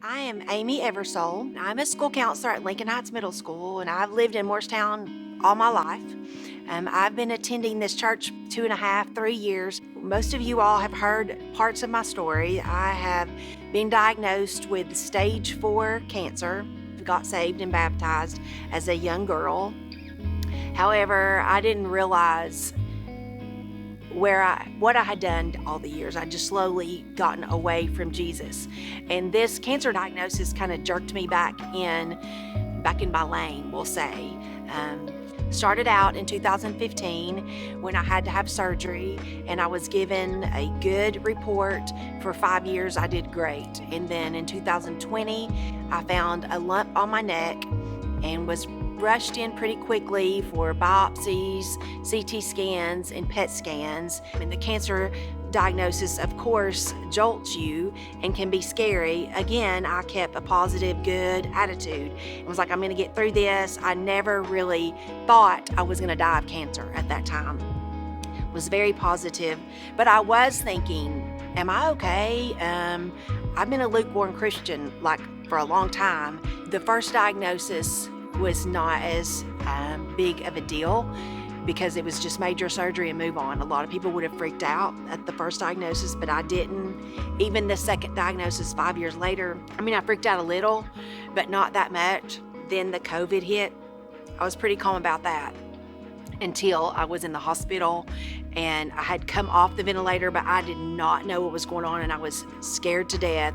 I am Amy Eversole. I'm a school counselor at Lincoln Heights Middle School, and I've lived in Morristown all my life. I've been attending this church 2.5, 3 years. Most of you all have heard parts of my story. I have been diagnosed with stage 4 cancer, got saved and baptized as a young girl. However, I didn't realize what I had done all the years. I just slowly gotten away from Jesus. And this cancer diagnosis kind of jerked me back in my lane, we'll say. Started out in 2015 when I had to have surgery, and I was given a good report. For 5 years I did great. And then in 2020 I found a lump on my neck and was rushed in pretty quickly for biopsies, CT scans, and PET scans. And the cancer diagnosis, of course, jolts you and can be scary. Again, I kept a positive, good attitude. It was like, I'm gonna get through this. I never really thought I was gonna die of cancer at that time. It was very positive, but I was thinking, am I okay? I've been a lukewarm Christian for a long time. The first diagnosis was not as big of a deal because it was just major surgery and move on. A lot of people would have freaked out at the first diagnosis, but I didn't. Even the second diagnosis 5 years later, I freaked out a little, but not that much. Then the COVID hit. I was pretty calm about that until I was in the hospital, and I had come off the ventilator, but I did not know what was going on, and I was scared to death.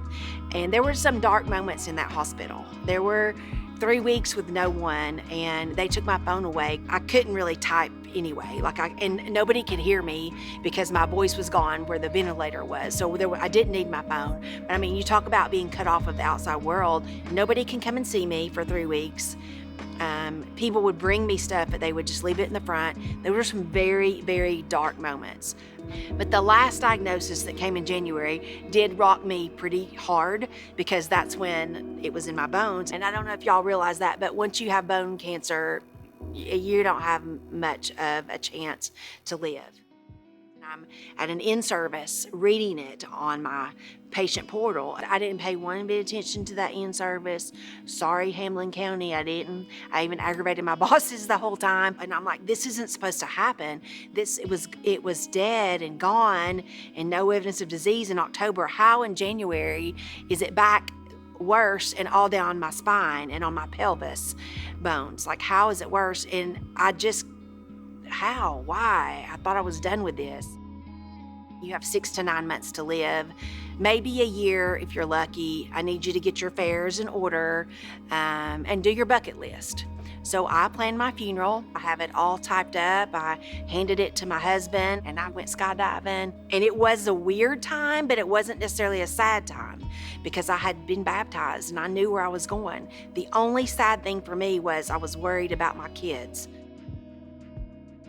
And there were some dark moments in that hospital. There were 3 weeks with no one, and they took my phone away. I couldn't really type anyway, and nobody could hear me because my voice was gone where the ventilator was. So I didn't need my phone. But you talk about being cut off of the outside world. Nobody can come and see me for 3 weeks. People would bring me stuff, but they would just leave it in the front. There were some very, very dark moments. But the last diagnosis that came in January did rock me pretty hard because that's when it was in my bones. And I don't know if y'all realize that, but once you have bone cancer, you don't have much of a chance to live. I'm at an in-service reading it on my patient portal. I didn't pay one bit of attention to that in-service. Sorry, Hamlin County, I didn't. I even aggravated my bosses the whole time. And I'm like, this isn't supposed to happen. It was dead and gone and no evidence of disease in October. How in January is it back worse and all down my spine and on my pelvis bones? Like, how is it worse? And how? Why? I thought I was done with this. You have 6 to 9 months to live, maybe a year if you're lucky. I need you to get your affairs in order and do your bucket list. So I planned my funeral. I have it all typed up. I handed it to my husband and I went skydiving. And it was a weird time, but it wasn't necessarily a sad time because I had been baptized and I knew where I was going. The only sad thing for me was I was worried about my kids.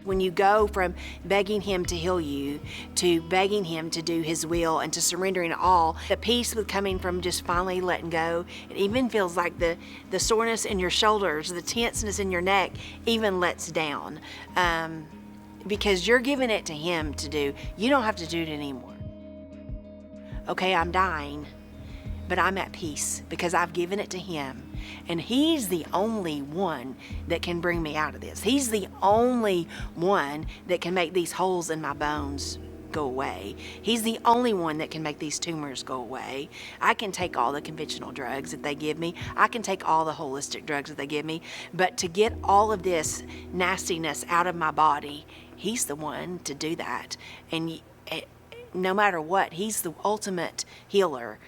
When you go from begging him to heal you to begging him to do his will and to surrendering all, the peace with coming from just finally letting go, it even feels like the soreness in your shoulders, the tenseness in your neck even lets down because you're giving it to him to do. You don't have to do it anymore. Okay, I'm dying, but I'm at peace because I've given it to him. And he's the only one that can bring me out of this. He's the only one that can make these holes in my bones go away. He's the only one that can make these tumors go away. I can take all the conventional drugs that they give me. I can take all the holistic drugs that they give me. But to get all of this nastiness out of my body, he's the one to do that. And no matter what, he's the ultimate healer.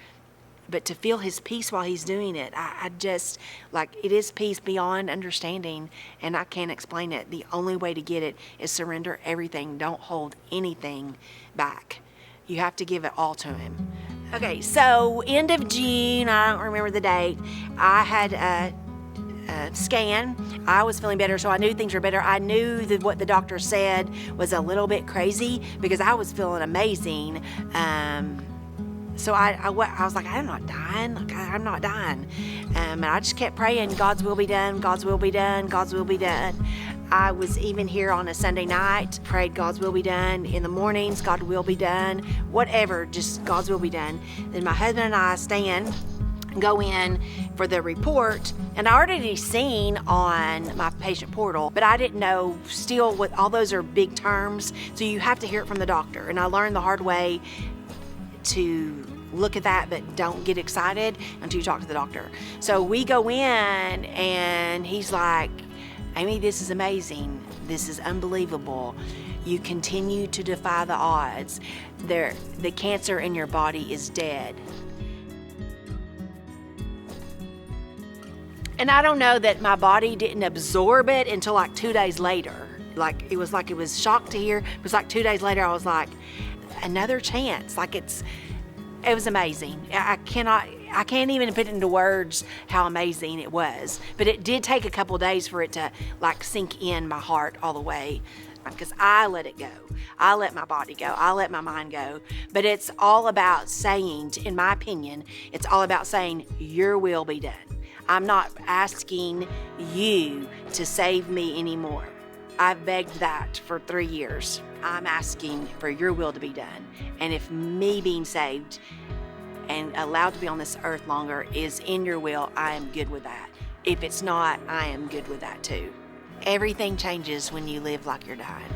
But to feel his peace while he's doing it, I just, it is peace beyond understanding, and I can't explain it. The only way to get it is surrender everything. Don't hold anything back. You have to give it all to him. Okay, so end of June, I don't remember the date, I had a scan. I was feeling better, so I knew things were better. I knew that what the doctor said was a little bit crazy because I was feeling amazing. So I was like, I'm not dying. I'm not dying. And I just kept praying, God's will be done, God's will be done, God's will be done. I was even here on a Sunday night, prayed God's will be done. In the mornings, God will be done. Whatever, just God's will be done. Then my husband and I stand go in for the report, and I already seen on my patient portal, but I didn't know still what all those are big terms, so you have to hear it from the doctor. And I learned the hard way to look at that, but don't get excited until you talk to the doctor. So we go in and he's like, Amy, this is amazing. This is unbelievable. You continue to defy the odds. The cancer in your body is dead. And I don't know that my body didn't absorb it until like 2 days later. It was shocked to hear. It was like 2 days later, I was like, another chance. It was amazing. I can't even put into words how amazing it was. But it did take a couple days for it to like sink in my heart all the way, because I let it go. I let my body go. I let my mind go. But it's all about saying, in my opinion, it's all about saying, your will be done. I'm not asking you to save me anymore. I've begged that for 3 years. I'm asking for your will to be done. And if me being saved and allowed to be on this earth longer is in your will, I am good with that. If it's not, I am good with that too. Everything changes when you live like you're dying.